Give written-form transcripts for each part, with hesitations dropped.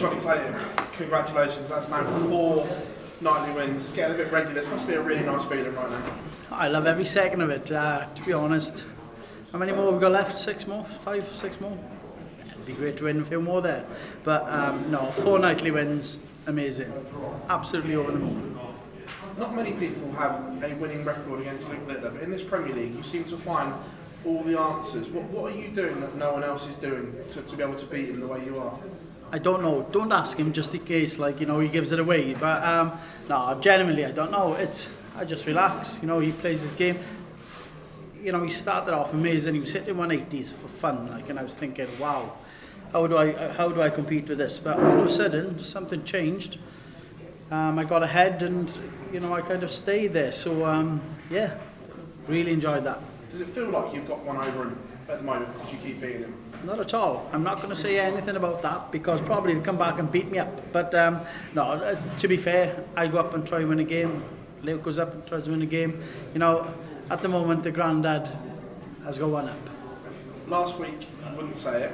Jonny Clayton, congratulations, that's now 4 nightly wins. It's getting a bit regular, this must be a really nice feeling right now. I love every second of it, to be honest. How many more have we got left? 6 more? 5, 6 more? It'd be great to win a few more there. But no, 4 nightly wins, amazing. Absolutely over the moon. Not many people have a winning record against Luke Littler, but in this Premier League you seem to find all the answers. What are you doing that no one else is doing to be able to beat him the way you are? I don't know. Don't ask him just in case, like, you know, he gives it away. But no, genuinely, I don't know. I just relax. You know, he plays his game. You know, he started off amazing. He was hitting 180s for fun, like, and I was thinking, wow, how do I compete with this? But all of a sudden, something changed. I got ahead, and you know, I kind of stayed there. So yeah, really enjoyed that. Does it feel like you've got one over him at the moment because you keep beating him? Not at all. I'm not going to say anything about that because probably he'll come back and beat me up. But no, to be fair, I go up and try to win a game. Luke goes up and tries to win a game. You know, at the moment, the granddad has got one up. Last week, you wouldn't say it.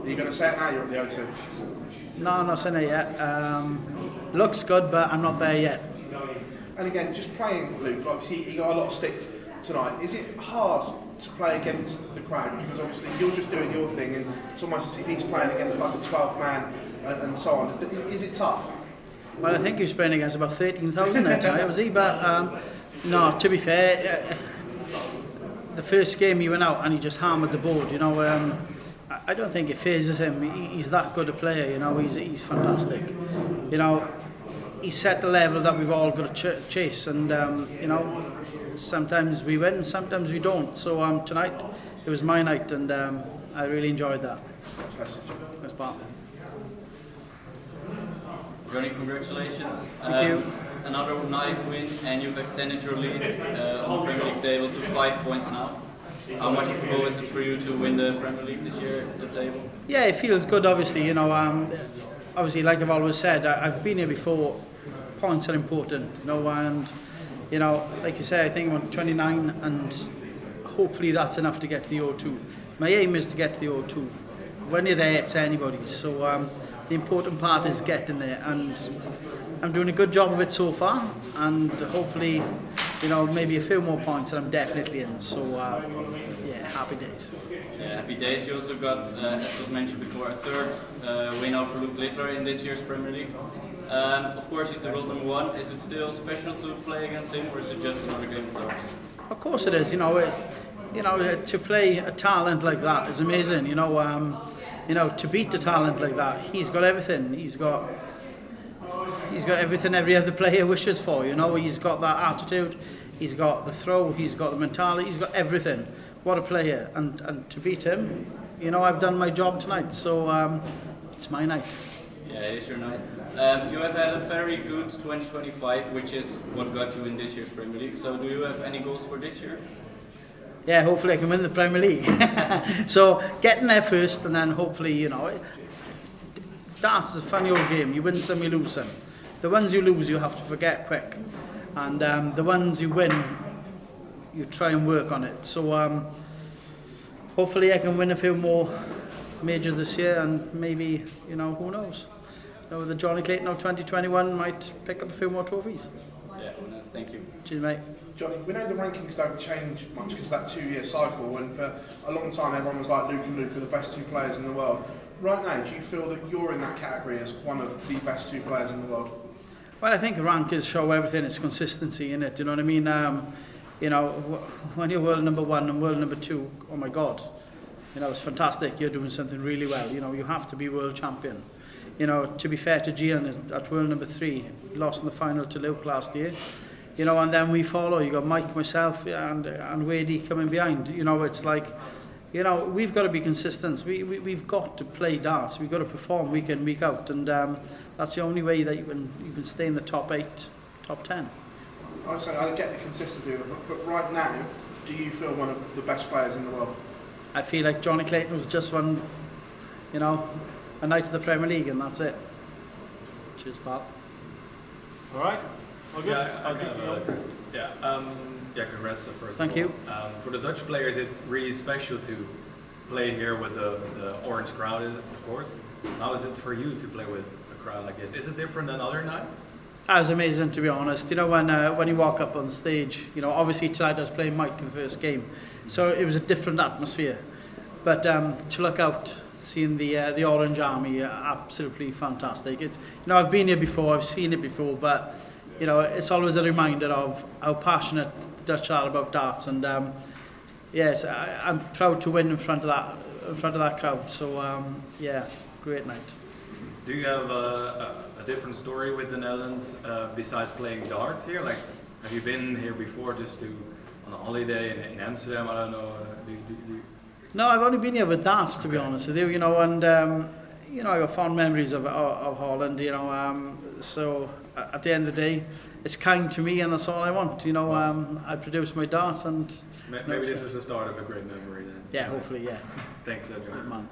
Are you going to say it now? You're at the O2? No, I'm not saying it yet. Looks good, but I'm not there yet. And again, just playing Luke, obviously he got a lot of stick tonight. Is it hard to play against the crowd? Because obviously you're just doing your thing, and it's almost as if he's playing against like a 12th man and so on. Is it tough? Well, I think he was playing against about 13,000 there tonight, was he? But no, to be fair, the first game he went out and he just hammered the board. You know, I don't think it phases him. He's that good a player. You know, he's fantastic. You know, he set the level that we've all got to chase, and you know, sometimes we win, sometimes we don't. So tonight, it was my night, and I really enjoyed that. That's part. Jonny, congratulations. Thank you. Another night win, and you've extended your lead on the Premier League table to 5 points now. How much of a goal is it for you to win the Premier League this year at the table? Yeah, it feels good, obviously. You know, obviously, like I've always said, I've been here before. Points are important, you know, and you know, like you say, I think I'm on 29, and hopefully that's enough to get to the O2. My aim is to get to the O2. When you're there, it's anybody's. So the important part is getting there, and I'm doing a good job of it so far, and hopefully, you know, maybe a few more points, and I'm definitely in. So yeah, happy days. Yeah, happy days. You also got, as was mentioned before, a third win over Luke Littler in this year's Premier League. Of course, he's the world number 1. Is it still special to play against him, or is it just another game for us? Of course it is. You know, to play a talent like that is amazing. You know, to beat a talent like that, he's got everything. He's got everything every other player wishes for. You know, he's got that attitude, he's got the throw, he's got the mentality, he's got everything. What a player! And to beat him, you know, I've done my job tonight. So it's my night. Yeah, it is your night. You have had a very good 2025, which is what got you in this year's Premier League. So do you have any goals for this year? Yeah, hopefully I can win the Premier League. So getting there first, and then hopefully, you know, darts is a funny old game. You win some, you lose some. The ones you lose, you have to forget quick, and the ones you win, you try and work on it. So hopefully I can win a few more majors this year, and maybe, you know, who knows? You know, the Jonny Clayton of 2021 might pick up a few more trophies. Yeah, well, no, thank you. Cheers, mate. Jonny, we know the rankings don't change much because of that 2-year cycle, and for a long time everyone was like Luke and Luke are the best 2 players in the world. Right now, do you feel that you're in that category as one of the best 2 players in the world? Well, I think rankings show everything. It's consistency in it. You know what I mean? You know, when you're world number 1 and world number 2, oh my God, you know, it's fantastic. You're doing something really well. You know, you have to be world champion. You know, to be fair to Gian, at world number 3, lost in the final to Luke last year. You know, and then we follow. You got Mike, myself, and Wadey coming behind. You know, it's like, you know, we've got to be consistent. We've got to play darts. We've got to perform week in, week out, and that's the only way that you can stay in the top 8, top 10. I was saying, I get the consistency, but right now, do you feel one of the best players in the world? I feel like Jonny Clayton was just won, you know, a night of the Premier League, and that's it. Cheers, pal. All right. All good? Yeah, congrats first. Thank you. For the Dutch players, it's really special to play here with the orange crowd, of course. How is it for you to play with a crowd like this? Is it different than other nights? That was amazing, to be honest. You know, when you walk up on the stage, you know, obviously tonight I was playing Mike in the first game, so it was a different atmosphere. But to look out, seeing the Orange Army, absolutely fantastic. It's, you know, I've been here before, I've seen it before, but you know, it's always a reminder of how passionate Dutch are about darts. And yes, I'm proud to win in front of that crowd. So yeah, great night. Do you have a different story with the Netherlands besides playing darts here? Like, have you been here before just on a holiday in Amsterdam? I don't know. No, I've only been here with darts, to be honest with you. You know, and you know, I got fond memories of Holland. You know, so at the end of the day, it's kind to me, and that's all I want. You know, I produce my darts, and maybe this is the start of a great memory then. Yeah, hopefully, yeah. Thanks, Jonny. Man.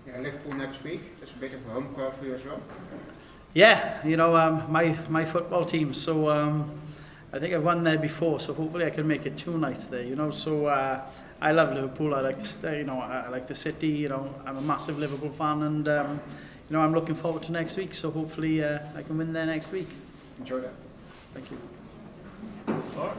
Yeah, Liverpool next week. That's a bit of a home crowd for you as well. Yeah, you know, my football team. So I think I've won there before. So hopefully I can make it 2 nights there. You know, so I love Liverpool. I like to stay. You know, I like the city. You know, I'm a massive Liverpool fan, and you know, I'm looking forward to next week. So hopefully I can win there next week. Enjoy that. Thank you. All right.